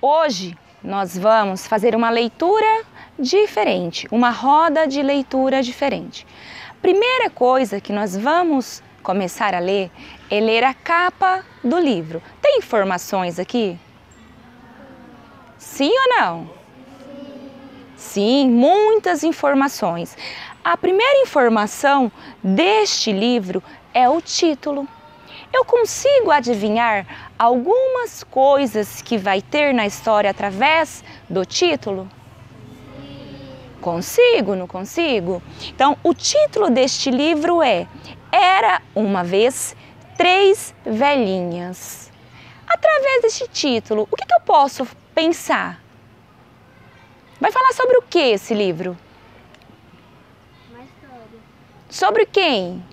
Hoje nós vamos fazer uma leitura diferente, uma roda de leitura diferente. Primeira coisa que nós vamos começar a ler é ler a capa do livro. Tem informações aqui? Sim ou não? Sim, muitas informações. A primeira informação deste livro é o título. Eu consigo adivinhar algumas coisas que vai ter na história através do título? Consigo, não consigo? Então, o título deste livro é Era uma vez três velhinhas. Através deste título, o que eu posso pensar? Vai falar sobre o que esse livro? Uma história. Sobre quem?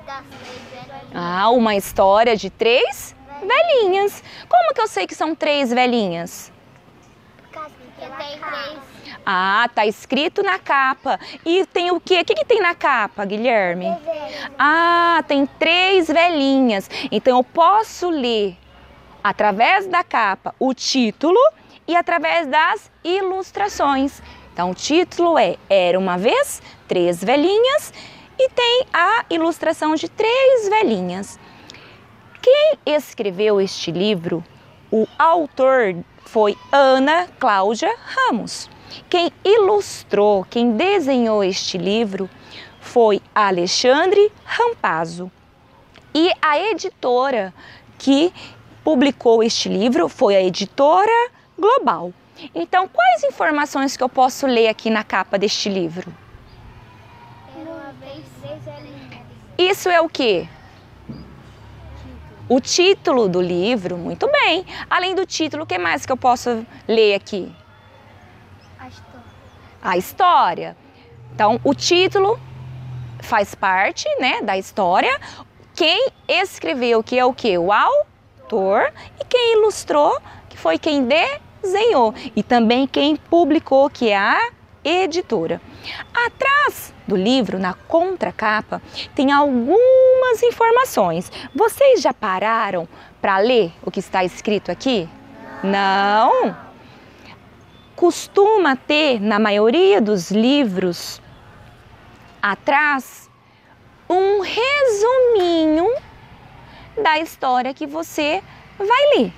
Das três velhinhas. Ah, uma história de três velhinhas. Como que eu sei que são três velhinhas? Porque tem três. Ah, tá escrito na capa. E tem o quê? O que tem na capa, Guilherme? Ah, tem três velhinhas. Então eu posso ler através da capa o título e através das ilustrações. Então o título é Era uma vez três velhinhas e tem a ilustração de três velhinhas. Quem escreveu este livro, o autor foi Ana Cláudia Ramos. Quem ilustrou, quem desenhou este livro foi Alexandre Rampazzo. E a editora que publicou este livro foi a Editora Global. Então, quais informações que eu posso ler aqui na capa deste livro? Era uma vez três velhinhas. Isso é o quê? O título do livro, muito bem. Além do título, o que mais que eu posso ler aqui? A história. A história. Então, o título faz parte, né, da história. Quem escreveu, que é o quê? O autor. E quem ilustrou, que foi quem desenhou. E também quem publicou, que é a editora. Atrás do livro, na contracapa, tem algumas informações. Vocês já pararam para ler o que está escrito aqui? Não? Costuma ter, na maioria dos livros, atrás, um resuminho da história que você vai ler.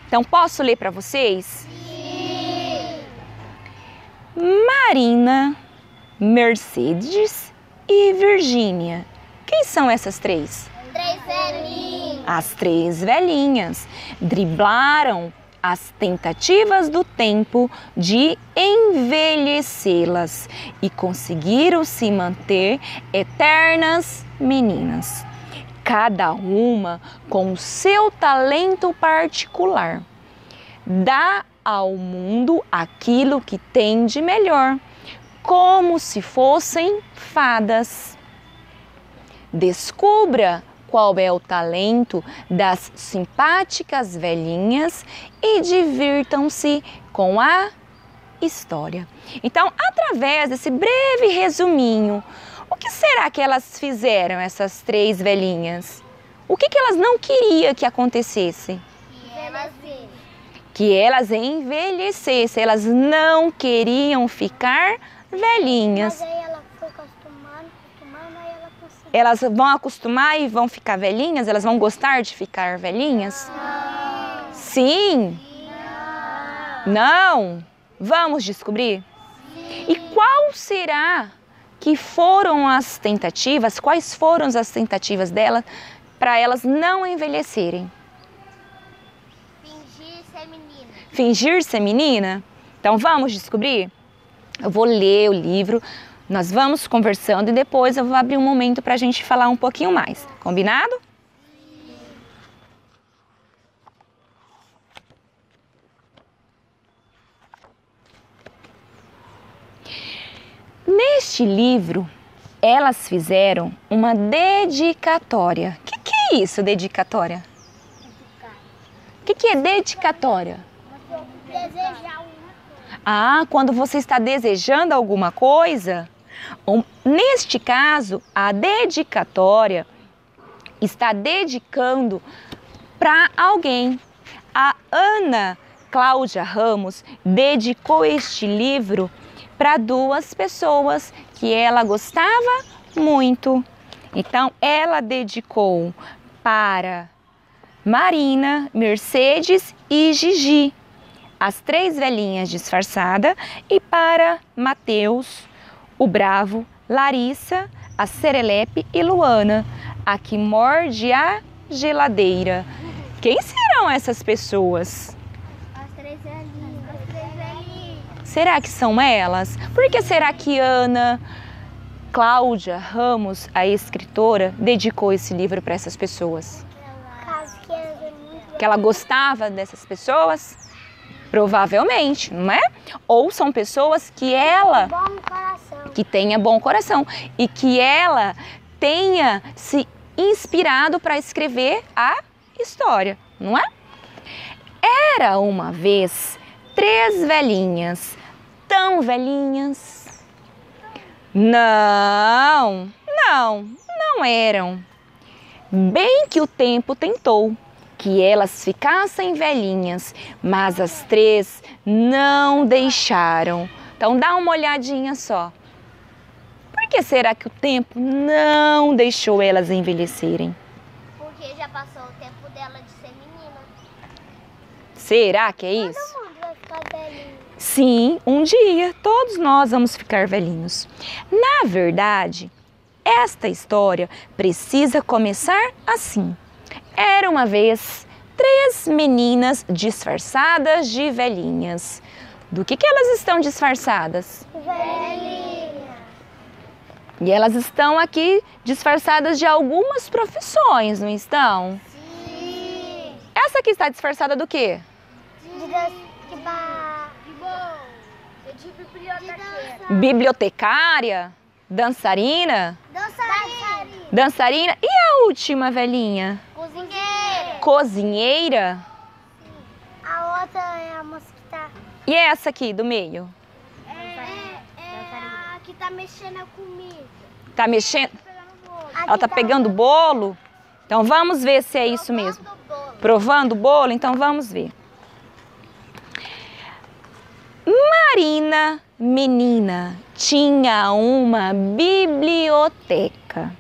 Então, posso ler para vocês? Sim. Marina, Mercedes e Virgínia. Quem são essas três? Três velhinhas. As três velhinhas driblaram as tentativas do tempo de envelhecê-las e conseguiram se manter eternas meninas, cada uma com o seu talento particular. Dá ao mundo aquilo que tem de melhor, como se fossem fadas. Descubra qual é o talento das simpáticas velhinhas e divirtam-se com a história. Então, através desse breve resuminho, o que será que elas fizeram, essas três velhinhas? O que elas não queriam que acontecesse? Que elas envelhecessem, elas não queriam ficar velhinhas. Mas aí ela foi acostumando, aí ela conseguiu. Elas vão acostumar e vão ficar velhinhas? Elas vão gostar de ficar velhinhas? Não. Sim? Não. Não? Vamos descobrir? E qual será que foram as tentativas, quais foram as tentativas dela para elas não envelhecerem? Fingir ser menina. Fingir ser menina? Então vamos descobrir? Eu vou ler o livro, nós vamos conversando e depois eu vou abrir um momento para a gente falar um pouquinho mais. Combinado? Neste livro, elas fizeram uma dedicatória. O que é isso, dedicatória? O que é dedicatória? Desejar uma coisa. Ah, quando você está desejando alguma coisa, neste caso, a dedicatória está dedicando para alguém. A Ana Cláudia Ramos dedicou este livro para duas pessoas que ela gostava muito. Então, ela dedicou para Marina, Mercedes e Gigi, as três velhinhas disfarçadas, e para Mateus, o Bravo, Larissa, a Serelepe e Luana, a que morde a geladeira. Quem serão essas pessoas? As três velhinhas. As três velhinhas. Será que são elas? Por que será que Cláudia Ramos, a escritora, dedicou esse livro para essas pessoas? Que ela gostava dessas pessoas? Provavelmente, não é? Ou são pessoas que ela que tenha bom coração e que ela tenha se inspirado para escrever a história, não é? Era uma vez três velhinhas, tão velhinhas. Não eram. Bem que o tempo tentou que elas ficassem velhinhas, mas as três não deixaram. Então dá uma olhadinha só. Por que será que o tempo não deixou elas envelhecerem? Porque já passou o tempo dela de ser menina. Será que é isso? Todo mundo vai ficar velhinho. Sim, um dia todos nós vamos ficar velhinhos. Na verdade, esta história precisa começar assim. Era uma vez três meninas disfarçadas de velhinhas. Do que elas estão disfarçadas? Velhinha. E elas estão aqui disfarçadas de algumas profissões, não estão? Sim. Essa aqui está disfarçada do quê? De bibliotequeira. Bibliotecária? Dançarina? Dançarina? E a última velhinha? Cozinheira. Cozinheira? A outra é a moça que tá... E essa aqui do meio? a que tá mexendo a comida. Tá mexendo? Ela tá pegando bolo? Então vamos ver se é isso mesmo. Provando o bolo? Então vamos ver. Marina, menina, tinha uma biblioteca.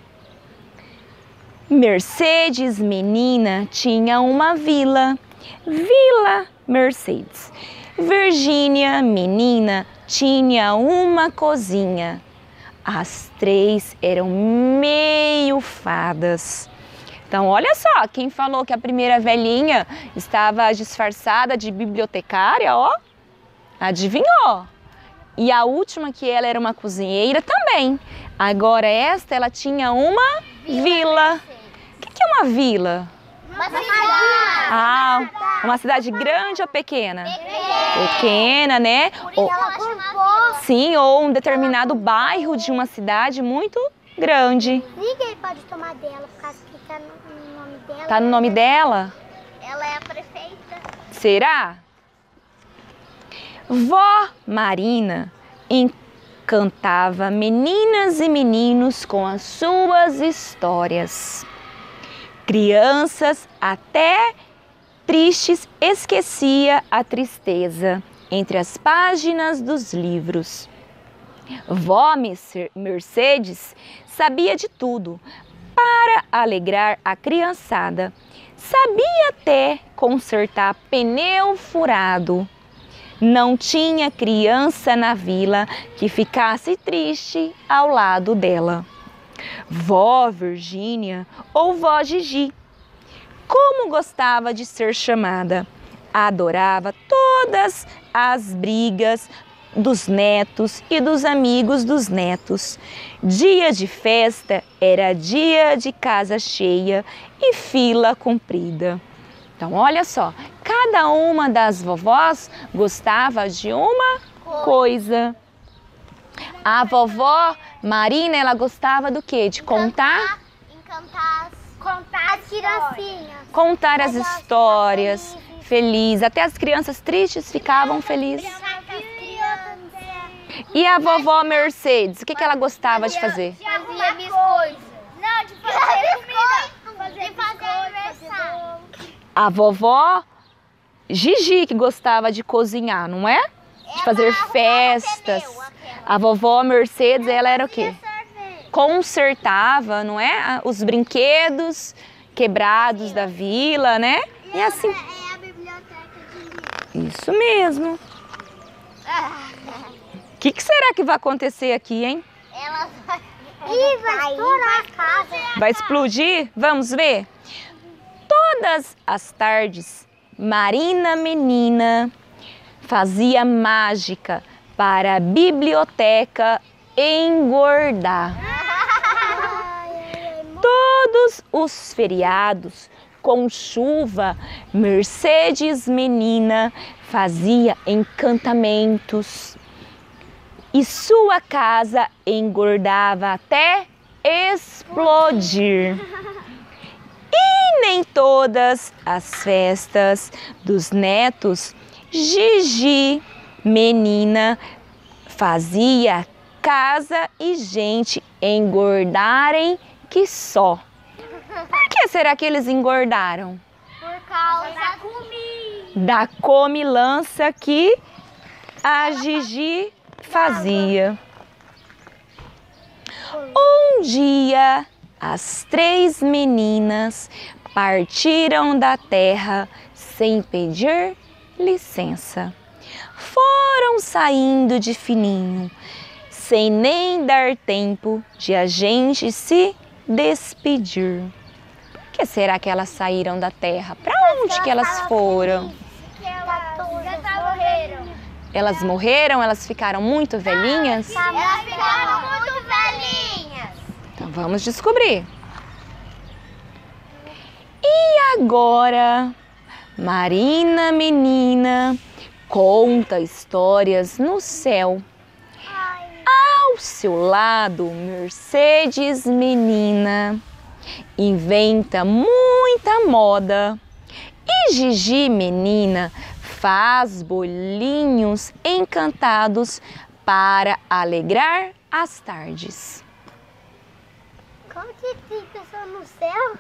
Mercedes, menina, tinha uma vila. Vila Mercedes. Virgínia, menina, tinha uma cozinha. As três eram meio fadas. Então, olha só, quem falou que a primeira velhinha estava disfarçada de bibliotecária, ó, adivinhou. E a última, que ela era uma cozinheira, também. Agora esta, ela tinha uma vila. O que é uma vila? Uma cidade. Ah, uma cidade grande ou pequena? Pequena, né? Ou, sim, ou um determinado bairro de uma cidade muito grande. Ninguém pode tomar dela, por causa que tá no nome dela. Tá no nome dela? Ela é a prefeita. Será? Vó Marina encantava meninas e meninos com as suas histórias. Crianças, até tristes, esquecia a tristeza entre as páginas dos livros. Vó Mercedes sabia de tudo para alegrar a criançada. Sabia até consertar pneu furado. Não tinha criança na vila que ficasse triste ao lado dela. Vó Virgínia ou vó Gigi, como gostava de ser chamada, adorava todas as brigas dos netos e dos amigos dos netos. Dia de festa era dia de casa cheia e fila comprida. Então, olha só, cada uma das vovós gostava de uma coisa. A vovó Marina, ela gostava do quê? De contar? Contar as criancinhas. Contar as histórias. Feliz. Até as crianças tristes ficavam felizes. E a vovó Mercedes, o que ela gostava de fazer? Fazia biscoito. Não, de fazer comida. De fazer aniversário. A vovó Gigi que gostava de cozinhar, não é? De fazer festas. A vovó Mercedes, ela era o quê? Consertava, não é? Os brinquedos quebrados da vila, né? E assim. É a biblioteca de livros. Isso mesmo. O que será que vai acontecer aqui, hein? Ela vai... Ih, vai estourar a casa. Vai explodir? Vamos ver? Todas as tardes, Marina menina fazia mágica para a biblioteca engordar. Todos os feriados, com chuva, Mercedes menina fazia encantamentos e sua casa engordava até explodir. E nem todas as festas dos netos, Gigi menina fazia casa e gente engordarem que só. Por que será que eles engordaram? Por causa da comida. Da comilança que a Gigi fazia. Um dia, as 3 meninas partiram da terra sem pedir licença. Foram saindo de fininho, sem nem dar tempo de a gente se despedir. Por que será que elas saíram da terra? Para onde que elas foram? Elas morreram. Elas morreram? Elas ficaram muito velhinhas? Elas ficaram muito velhinhas. Então vamos descobrir. E agora, Marina menina conta histórias no céu. Ao seu lado, Mercedes menina inventa muita moda. E Gigi menina faz bolinhos encantados para alegrar as tardes. Como que fica só no céu?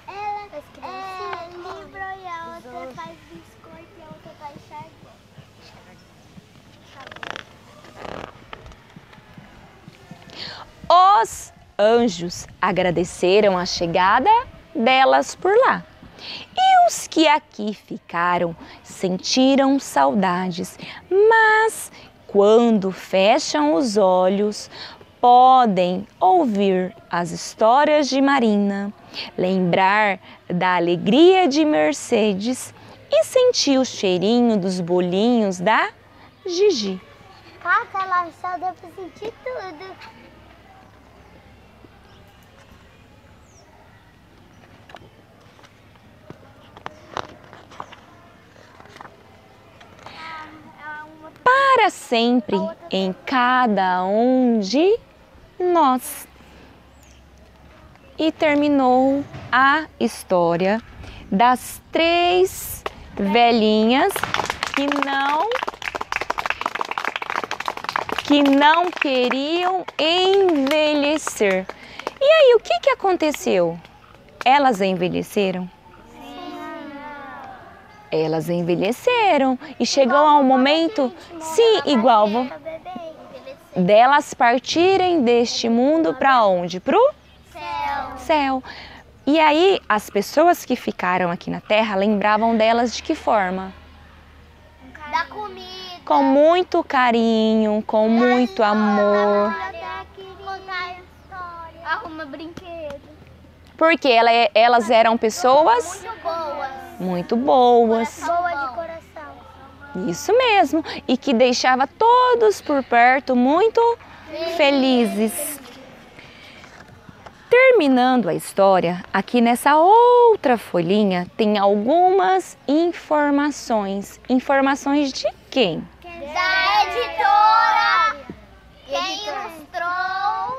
Ela é livro e a outra faz biscoito e a outra faz chardonnay. Os anjos agradeceram a chegada delas por lá. E os que aqui ficaram sentiram saudades, mas quando fecham os olhos, podem ouvir as histórias de Marina, lembrar da alegria de Mercedes e sentir o cheirinho dos bolinhos da Gigi. Caraca, lá só deu pra sentir tudo. Para sempre em cada um de nós. E terminou a história das 3 velhinhas que não queriam envelhecer. E aí, o que aconteceu? Elas envelheceram? Elas envelheceram e chegou ao momento, sim, igual delas partirem deste mundo para onde? Pro céu. E aí as pessoas que ficaram aqui na Terra lembravam delas de que forma? Da comida. Com muito carinho, com muito amor. Arruma brinquedo. Porque elas eram pessoas muito boas. Boa de coração. Isso mesmo. E que deixava todos por perto muito felizes. Terminando a história, aqui nessa outra folhinha tem algumas informações. Informações de quem? Da editora. Quem ilustrou.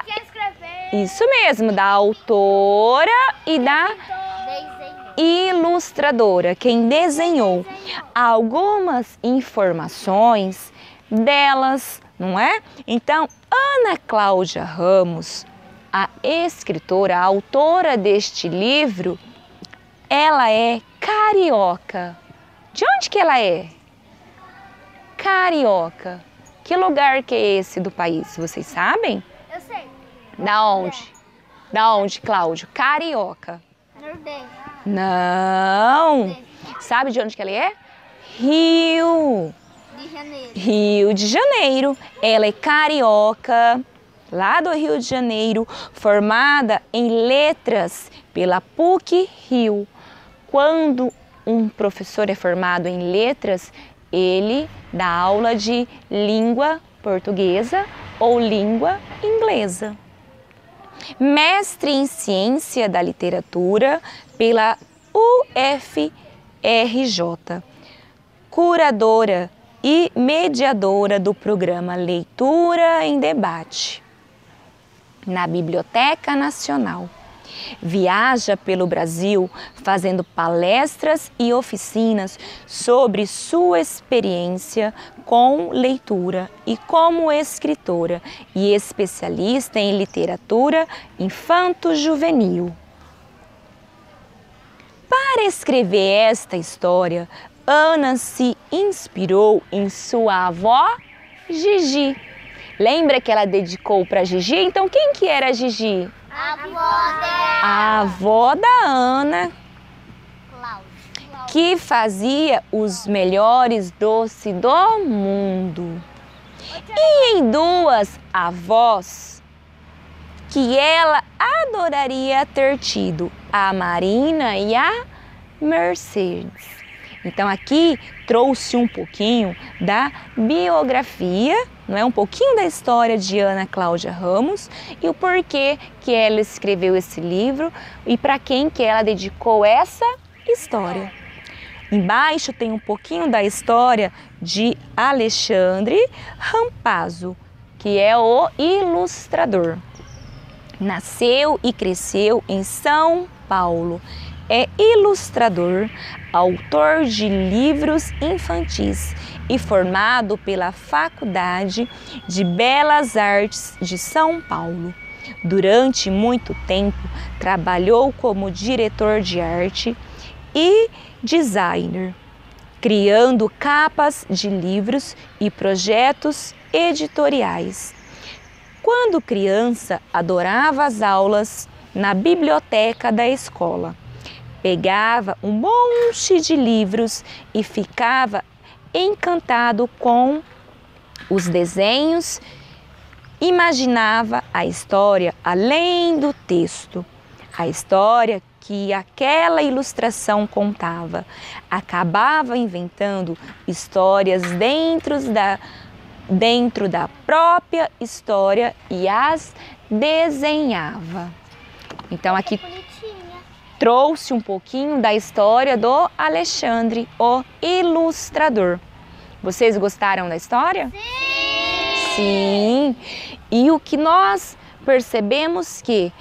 Quem escreveu. Isso mesmo, da autora e da ilustradora, quem desenhou. Algumas informações delas, não é? Então, Ana Cláudia Ramos, a escritora, a autora deste livro, ela é carioca. De onde que ela é? Carioca. Que lugar que é esse do país? Vocês sabem? Eu sei. Da onde? Da onde, Cláudio? Carioca. Nordeste. Não. Sabe de onde que ela é? Rio. De Janeiro. Rio de Janeiro. Ela é carioca, lá do Rio de Janeiro, formada em letras pela PUC-Rio. Quando um professor é formado em letras, ele dá aula de língua portuguesa ou língua inglesa. Mestre em Ciência da Literatura pela UFRJ. Curadora e mediadora do programa Leitura em Debate na Biblioteca Nacional. Viaja pelo Brasil fazendo palestras e oficinas sobre sua experiência com leitura e como escritora e especialista em literatura infanto-juvenil. Para escrever esta história, Ana se inspirou em sua avó Gigi. Lembra que ela dedicou para Gigi? Então quem que era Gigi? A avó dela. A avó da Ana, Cláudia. que fazia os melhores doces do mundo. E em duas avós que ela adoraria ter tido, a Marina e a Mercedes. Então aqui trouxe um pouquinho da biografia, não é? Um pouquinho da história de Ana Cláudia Ramos e o porquê que ela escreveu esse livro e para quem que ela dedicou essa história. Embaixo tem um pouquinho da história de Alexandre Rampazzo, que é o ilustrador. Nasceu e cresceu em São Paulo. É ilustrador, autor de livros infantis e formado pela Faculdade de Belas Artes de São Paulo. Durante muito tempo, trabalhou como diretor de arte e designer, criando capas de livros e projetos editoriais. Quando criança, adorava as aulas na biblioteca da escola. Pegava um monte de livros e ficava encantado com os desenhos, imaginava a história além do texto, a história que aquela ilustração contava. Acabava inventando histórias dentro da própria história e as desenhava. Então aqui trouxe um pouquinho da história do Alexandre, o ilustrador. Vocês gostaram da história? Sim! Sim! E o que nós percebemos que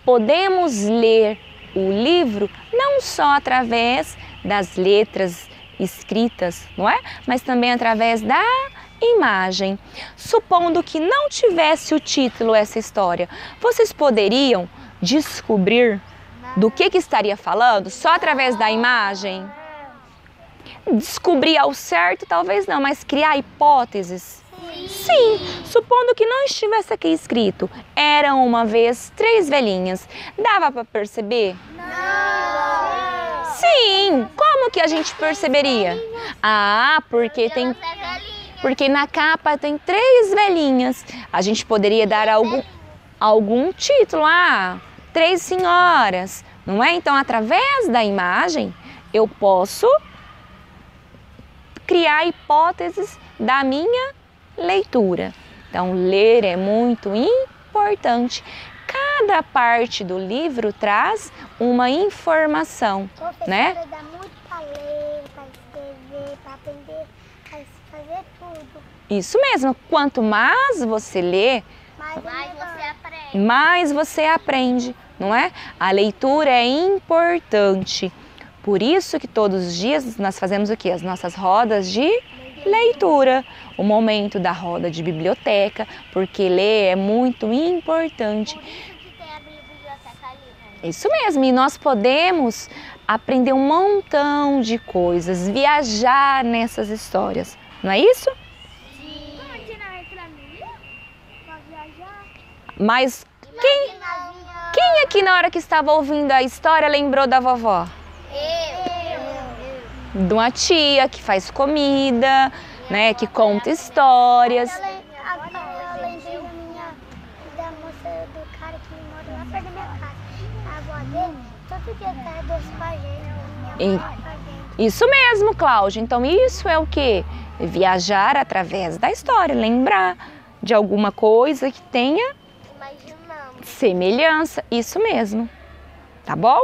podemos ler o livro não só através das letras escritas, não é? Mas também através da imagem. Supondo que não tivesse o título essa história, vocês poderiam descobrir do que estaria falando só através da imagem? Descobrir ao certo, talvez não, mas criar hipóteses? Sim, supondo que não estivesse aqui escrito, eram uma vez 3 velhinhas, dava para perceber? Não! Sim, como que a gente perceberia? Ah, porque na capa tem 3 velhinhas, a gente poderia dar algum título, 3 senhoras, não é? Então, através da imagem, eu posso criar hipóteses da minha leitura. Então, ler é muito importante. Cada parte do livro traz uma informação, né? Dá muito para ler, para escrever, para aprender, para fazer tudo. Isso mesmo. Quanto mais você lê, mais você aprende, não é? A leitura é importante. Por isso que todos os dias nós fazemos o quê? As nossas rodas de leitura. O momento da roda de biblioteca, porque ler é muito importante. Por isso que tem a biblioteca ali, né? Isso mesmo, e nós podemos aprender um montão de coisas, viajar nessas histórias, não é isso? Sim. Pra viajar. Mas quem aqui na hora que estava ouvindo a história lembrou da vovó? Eu. De uma tia que faz comida, né, que conta histórias. Eu lembrei da moça do cara que mora lá perto da minha casa. A avó dele, todo dia traz doce pra gente. Minha mãe pra gente. Isso mesmo, Cláudia. Então isso é o quê? Viajar através da história, lembrar de alguma coisa que tenha Imaginamos. semelhança. Isso mesmo. Tá bom?